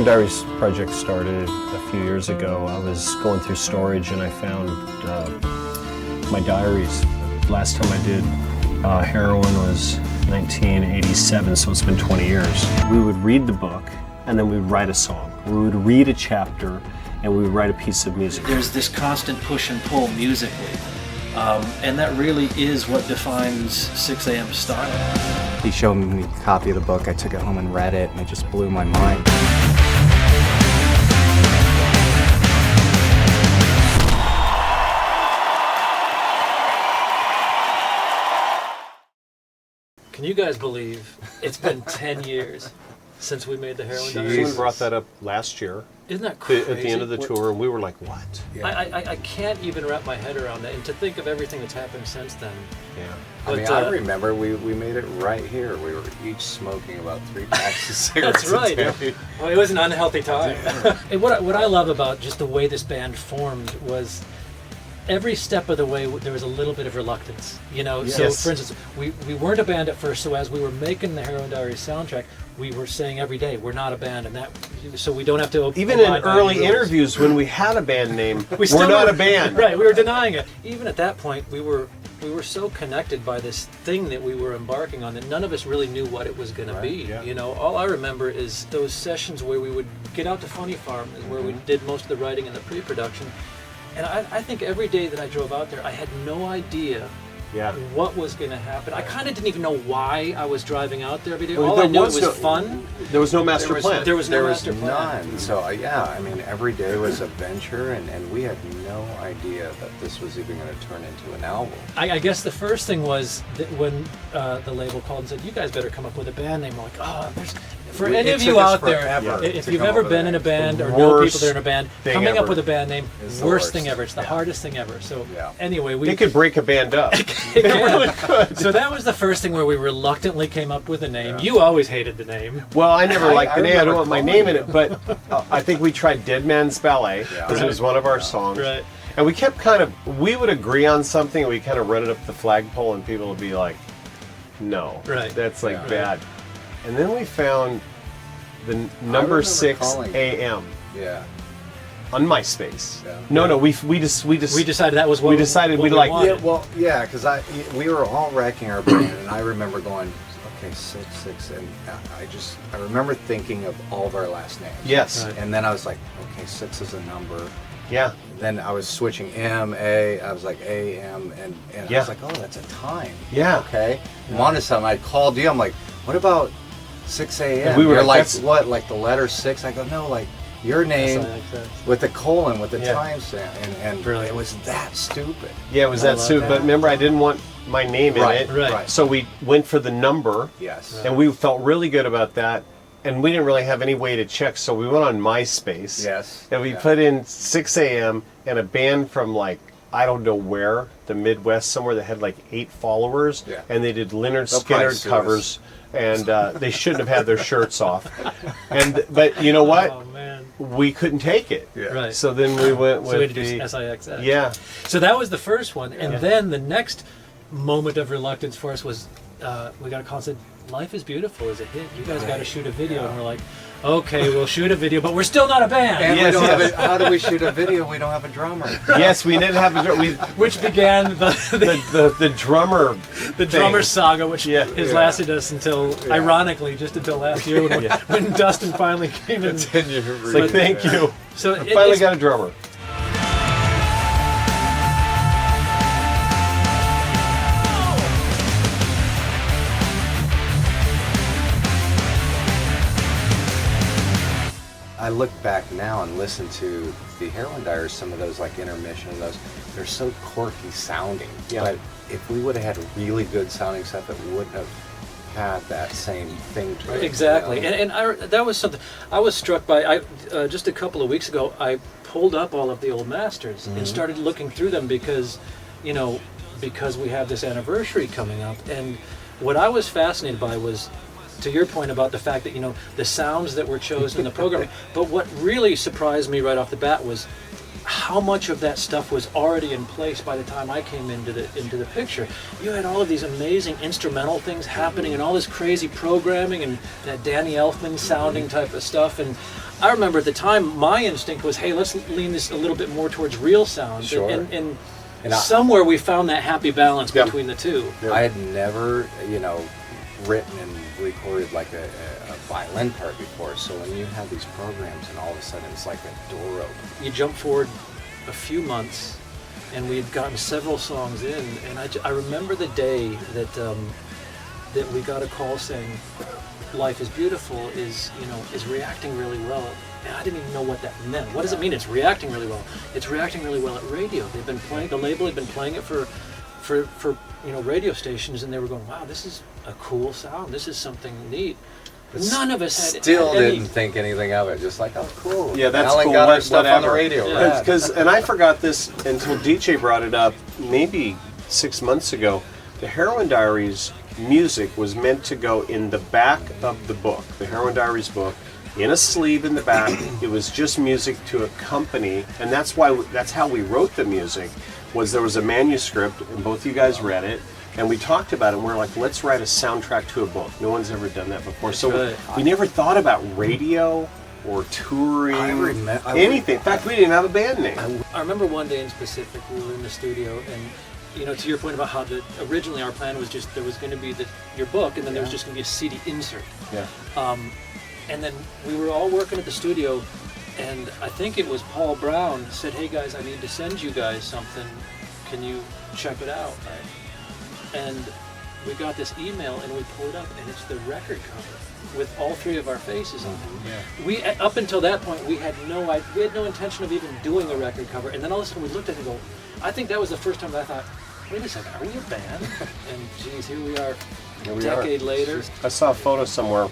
Heroin Diaries project started a few years ago. I was going through storage and I found my diaries. Last time I did Heroin was 1987, so it's been 20 years. We would read the book and then we'd write a song. We would read a chapter and we would write a piece of music. There's this constant push and pull musically, and that really is what defines 6 a.m.'s style. He showed me a copy of the book, I took it home and read it, and it just blew my mind. Can you guys believe it's been 10 years since we made the Heroin Diaries? Someone brought that up last year. Isn't that crazy? At the end of the tour, and we were like, what? Yeah. I can't even wrap my head around that, and to think of everything that's happened since then. Yeah. But, I remember we made it right here. We were each smoking about 3 packs of cigarettes. That's right. Well, it was an unhealthy time. And what I love about just the way this band formed was every step of the way there was a little bit of reluctance, you know. Yes. So for instance, we weren't a band at first, so as we were making the Heroin Diaries soundtrack, we were saying every day we're not a band, and that so we don't have to even in early interviews when we had a band name, we're not a band. Right, we were denying it. Even at that point, we were so connected by this thing that we were embarking on that none of us really knew what it was going to be. Yeah. You know, all I remember is those sessions where we would get out to Funny Farm, where we did most of the writing and the pre-production. And I think every day that I drove out there, I had no idea what was going to happen. I kind of didn't even know why I was driving out there every day. All I knew was fun. There was no master plan. There was no master plan. None. So yeah, I mean, every day was a venture, and we had no idea that this was even going to turn into an album. I guess the first thing was that when the label called and said, "You guys better come up with a band name." I'm like, oh, for any of you out there, if you've ever been in a band or know people that are in a band, coming up with a band name, worst thing ever. It's the hardest thing ever. So anyway, it could break a band up. It really could. So that was the first thing where we reluctantly came up with a name. You always hated the name. Well, I never liked the name. I don't want my name in it, but I think we tried Dead Man's Ballet because it was one of our songs. Right. And we kept we would agree on something and we kind of run it up the flagpole and people would be like, no, that's bad. And then we found the number 6 a.m. Yeah. on MySpace. Yeah. No, we decided that was what we decided we liked. Yeah, well, yeah, because we were all wrecking our brain, and I remember going, okay, 6, and I remember thinking of all of our last names. Yes. Right. And then I was like, okay, 6 is a number. Yeah. Then I was switching I was like AM, and I was like, oh, that's a time. Yeah. Okay. I'm onto something. I called you. I'm like, what about 6 a.m.? And we were like, what? Like the letter 6? I go, no, like your name with the colon with the timestamp, and it was that stupid. Yeah, it was that stupid. But remember, I didn't want my name in it. Right. So we went for the number. Yes. And we felt really good about that. And we didn't really have any way to check, so we went on MySpace. Yes. And we put in 6 a.m. and a band from I don't know where, the Midwest somewhere that had 8 followers. Yeah. And they did Lynyrd Skynyrd covers. And they shouldn't have had their shirts off. But you know what? Oh, man. We couldn't take it. Yeah. Right. So then we went with we had to do SIXX. Yeah. So that was the first one. And then the next moment of reluctance for us was we got a call and said, Life is Beautiful is a hit. You guys got to shoot a video. And we're like, okay, we'll shoot a video, but we're still not a band. And we don't have how do we shoot a video? We don't have a drummer. Yes, we didn't have a drummer. Which began the drummer drummer saga, which has lasted us until, ironically, just until last year when Dustin finally came in. Thank you. So I finally got a drummer. I look back now and listen to the Heroin Diaries, some of those intermission and those, they're so quirky sounding. Yeah. But if we would have had really good sounding stuff, it wouldn't have had that same thing to it. Exactly. You know? And that was something I was struck by. Just a couple of weeks ago, I pulled up all of the old masters and started looking through them because we have this anniversary coming up. And what I was fascinated by was, to your point about the fact that, the sounds that were chosen in the program, but what really surprised me right off the bat was how much of that stuff was already in place by the time I came into the picture. You had all of these amazing instrumental things happening and all this crazy programming and that Danny Elfman sounding type of stuff. And I remember at the time my instinct was, hey, let's lean this a little bit more towards real sound. Sure. And somewhere we found that happy balance between the two. I had never, written and recorded like a violin part before, so when you have these programs and all of a sudden it's like a door open. You jump forward a few months, and we had gotten several songs in, and I remember the day that we got a call saying Life is Beautiful is reacting really well. And I didn't even know what that meant. What does it mean it's reacting really well? It's reacting really well at radio. They've been playing, the label had been playing it for radio stations, and they were going, wow, this is a cool sound. This is something neat. None of us had Still had any- didn't think anything of it. Just like, oh, cool. Yeah, that's Alan cool. got our stuff on the Whatever. radio. Yeah. Right? And I forgot this until DJ brought it up maybe 6 months ago. The Heroin Diaries music was meant to go in the back of the book, the Heroin Diaries book, in a sleeve in the back. It was just music to accompany, and that's how we wrote the music. Was there was a manuscript, and both you guys read it, and we talked about it, and we're like, let's write a soundtrack to a book. No one's ever done that before. That's So right. we never thought about radio or touring, anything. In fact, we didn't even have a band name. I remember one day in specific, we were in the studio, and to your point about how originally our plan was just there was going to be your book, and then there was just going to be a CD insert. Yeah. And then we were all working at the studio, and I think it was Paul Brown said, "Hey guys, I need to send you guys something. Can you check it out?" Right? And we got this email, and we pulled it up, and it's the record cover with all three of our faces on it. Yeah. We up until that point we had no intention of even doing a record cover, and then all of a sudden we looked at it and go, I think that was the first time that I thought, wait a second, are we a band? And geez, here we are, Here a we are. decade later. I saw a photo somewhere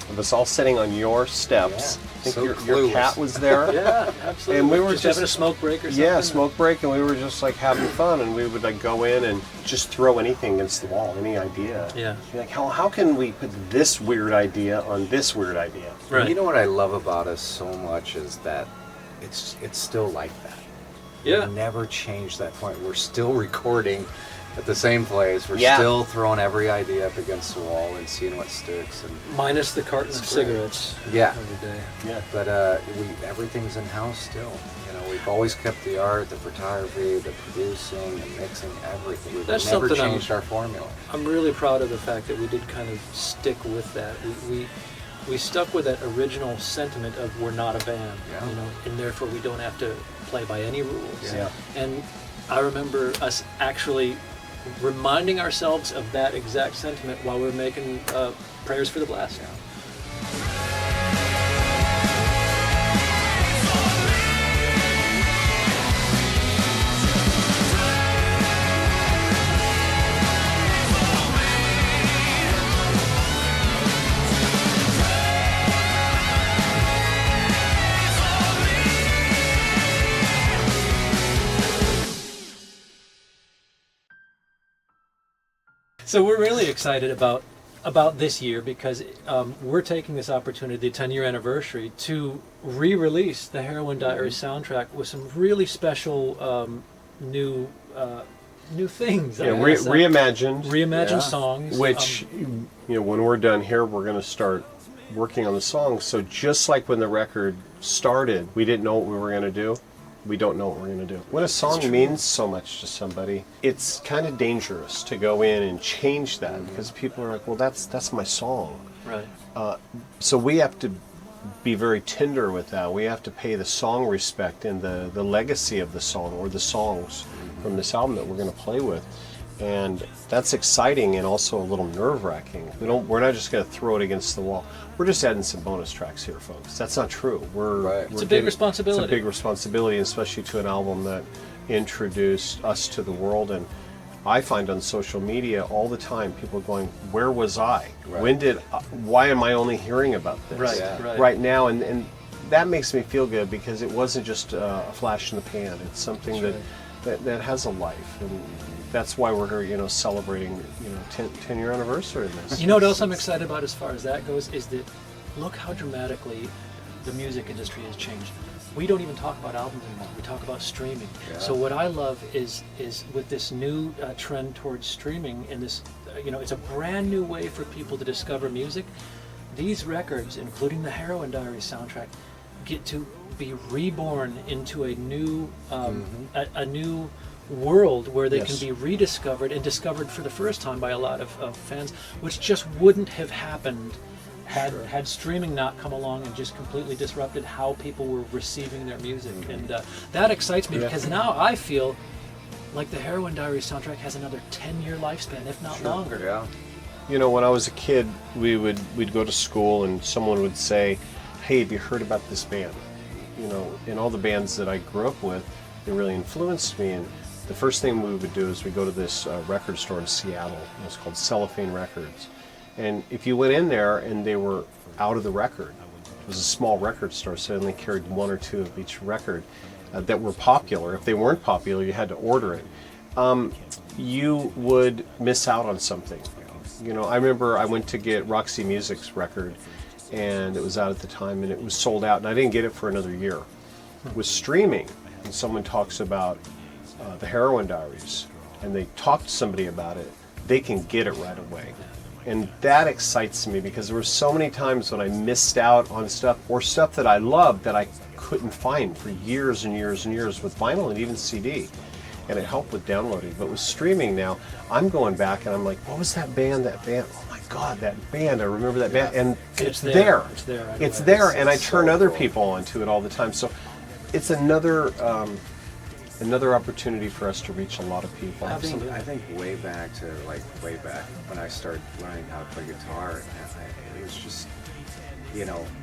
of us all sitting on your steps. Yeah. I think So your clueless. cat was there. Yeah, absolutely. And we were just just- having a smoke break or something. Yeah, smoke break, and we were just like having fun, and we would like go in and just throw anything against the wall, any idea. Yeah. Be like, how can we put this weird idea on this weird idea? Right. You know what I love about us so much is that it's still like that. Yeah. We never changed that point. We're still recording at the same place. We're Yeah. still throwing every idea up against the wall and seeing what sticks. And Minus the carton of It's great. cigarettes. Yeah. Every day. Yeah. But everything's in house still. We've always kept the art, the photography, the producing, the mixing, everything. We've That's never something changed our formula. I'm really proud of the fact that we did kind of stick with that. We stuck with that original sentiment of we're not a band, Yeah. and therefore we don't have to play by any rules. Yeah. And I remember us actually reminding ourselves of that exact sentiment while we were making Prayers for the Blast. So we're really excited about this year because we're taking this opportunity, the 10-year anniversary, to re-release the Heroin Diaries soundtrack with some really special new things. Yeah, I guess. reimagined. Yeah. songs. Which, when we're done here, we're going to start working on the songs. So just like when the record started, we didn't know what we were going to do. We don't know what we're going to do. When a song means so much to somebody, it's kind of dangerous to go in and change that because people are like, well, that's my song. Right. So we have to be very tender with that. We have to pay the song respect and the legacy of the song or the songs from this album that we're going to play with. And that's exciting and also a little nerve-wracking. We're not just going to throw it against the wall. We're just adding some bonus tracks here, folks. That's not true. It's a big responsibility. It's a big responsibility, especially to an album that introduced us to the world. And I find on social media all the time people going, "Where was I? Right. Why am I only hearing about this Right, Yeah. right. now?" And that makes me feel good because it wasn't just a flash in the pan. It's something that has a life, and that's why we're here, celebrating, 10-year anniversary of this. You know what else I'm excited about as far as that goes is that look how dramatically the music industry has changed. we don't even talk about albums anymore. We talk about streaming. Yeah. So what I love is with this new trend towards streaming, and this, it's a brand new way for people to discover music. These records, including the Heroin Diaries soundtrack, get to be reborn into a new a new world where they can be rediscovered and discovered for the first time by a lot of fans, which just wouldn't have happened had streaming not come along and just completely disrupted how people were receiving their music. And that excites me because now I feel like the Heroin Diaries soundtrack has another 10-year lifespan, if not longer. Yeah. You know, when I was a kid, we'd go to school and someone would say, "Hey, have you heard about this band?" You know, and all the bands that I grew up with, they really influenced me. And the first thing we would do is we go to this record store in Seattle. It was called Cellophane Records. And if you went in there and they were out of the record, it was a small record store, so they only carried one or two of each record that were popular. If they weren't popular, you had to order it. You would miss out on something. You know, I remember I went to get Roxy Music's record, and it was out at the time, and it was sold out, and I didn't get it for another year. With streaming, and someone talks about the Heroin Diaries, and they talk to somebody about it, they can get it right away. And that excites me because there were so many times when I missed out on stuff, or stuff that I loved that I couldn't find for years and years and years with vinyl and even CD. And it helped with downloading. But with streaming now, I'm going back and I'm like, what was that band? Oh my God, that band, I remember that band. And it's there. It's there. Right It's away. there, and I It's turn so other cool. people onto it all the time. So it's another opportunity for us to reach a lot of people. I think way back when I started learning how to play guitar, it was just,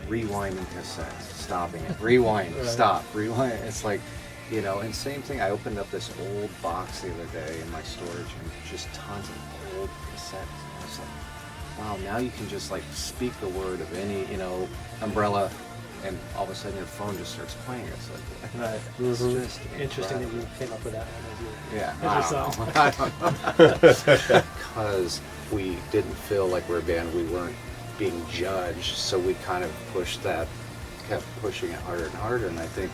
rewinding cassettes, stopping it, rewind, stop, rewind. It's like, and same thing. I opened up this old box the other day in my storage, and just tons of old cassettes. I was like, wow, now you can just like speak the word of any, umbrella, and all of a sudden your phone just starts playing. It's like, Right. it's just Interesting that incredible. you came up with that one Yeah, as your I song. don't know. Because we didn't feel like we're a band, we weren't being judged, so we kind of kept pushing it harder and harder, and I think,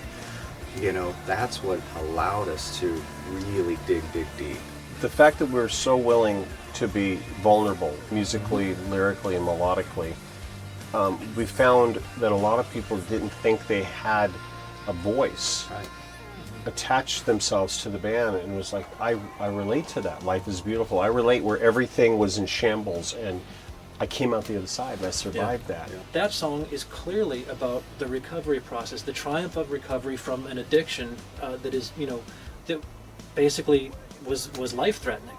that's what allowed us to really dig deep. The fact that we're so willing to be vulnerable musically, lyrically, and melodically, we found that a lot of people didn't think they had a voice. Right. Attached themselves to the band and was like, I relate to that. Life is beautiful. I relate where everything was in shambles and I came out the other side and I survived that. That song is clearly about the recovery process, the triumph of recovery from an addiction that is, that basically was life-threatening.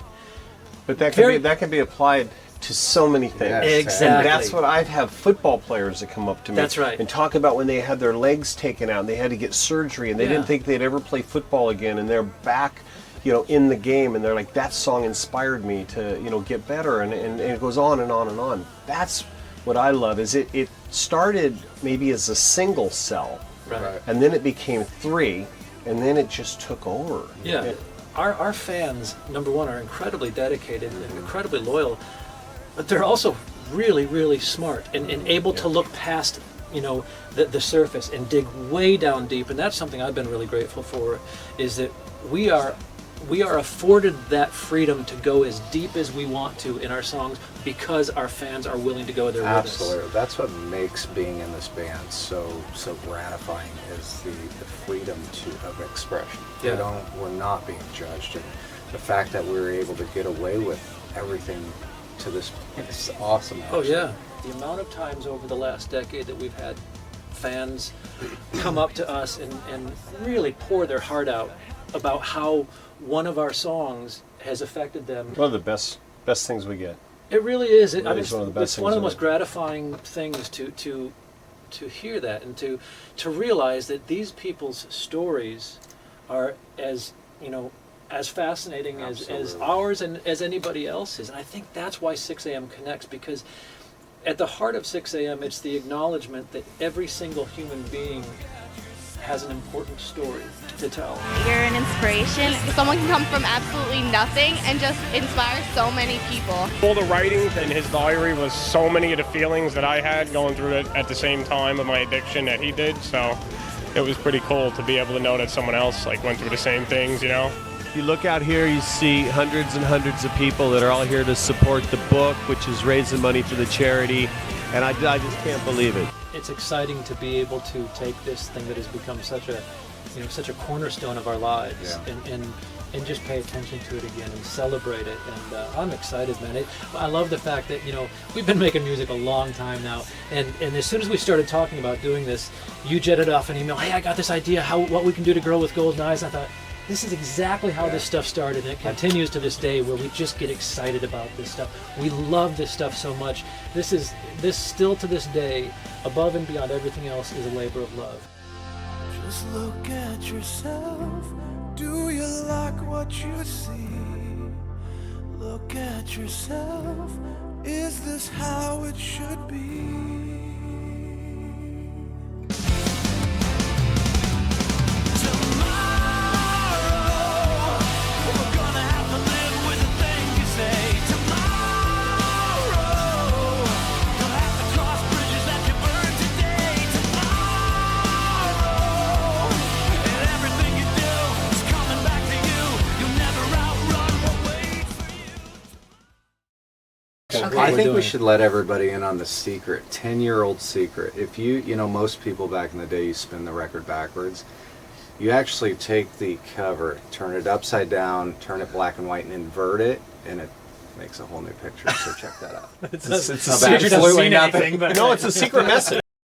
But that Very- can be applied to so many things. Yes. Exactly. And that's what I'd have football players that come up to me That's right. and talk about when they had their legs taken out and they had to get surgery and they Yeah. didn't think they'd ever play football again and they're back, in the game, and they're like, that song inspired me to, get better, and it goes on and on and on. That's what I love, is it started maybe as a single cell, Right. and then it became 3, and then it just took over. Yeah. It- Our fans, number one, are incredibly dedicated and incredibly loyal, but they're also really, really smart and able to look past, the surface and dig way down deep. And that's something I've been really grateful for, is that we are afforded that freedom to go as deep as we want to in our songs because our fans are willing to go there with us. Absolutely. That's what makes being in this band so gratifying, is the freedom of expression. Yeah. We're not being judged, and the fact that we're able to get away with everything to this point is awesome. Oh yeah. The amount of times over the last decade that we've had fans come up to us and really pour their heart out about how one of our songs has affected them. One of the best things we get. It really is. Really is one of the best it's one of the things most ever. gratifying things to hear that, and to realize that these people's stories are as fascinating as Absolutely. ours and as anybody else's. And I think that's why 6 a.m. connects, because at the heart of 6 a.m. it's the acknowledgement that every single human being has an important story to tell. You're an inspiration. Someone can come from absolutely nothing and just inspire so many people. All the writings in his diary was so many of the feelings that I had going through it at the same time of my addiction that he did. So it was pretty cool to be able to know that someone else like went through the same things, you know. You look out here, you see hundreds and hundreds of people that are all here to support the book, which is raising money for the charity, and I just can't believe it. It's exciting to be able to take this thing that has become such a, such a cornerstone of our lives, and just pay attention to it again and celebrate it. And I'm excited, man. I love the fact that we've been making music a long time now, and as soon as we started talking about doing this, you jetted off an email. Hey, I got this idea what we can do to Girl with Golden Eyes. I thought, this is exactly how this stuff started, and it continues to this day, where we just get excited about this stuff. We love this stuff so much. This still to this day, above and beyond everything else, is a labor of love. Just look at yourself. Do you like what you see? Look at yourself. Is this how it should be? I think we should let everybody in on the secret, 10-year-old secret. If most people back in the day, you spin the record backwards. You actually take the cover, turn it upside down, turn it black and white, and invert it, and it makes a whole new picture. So check that out. It's a secret. absolutely nothing. No, it's a secret message.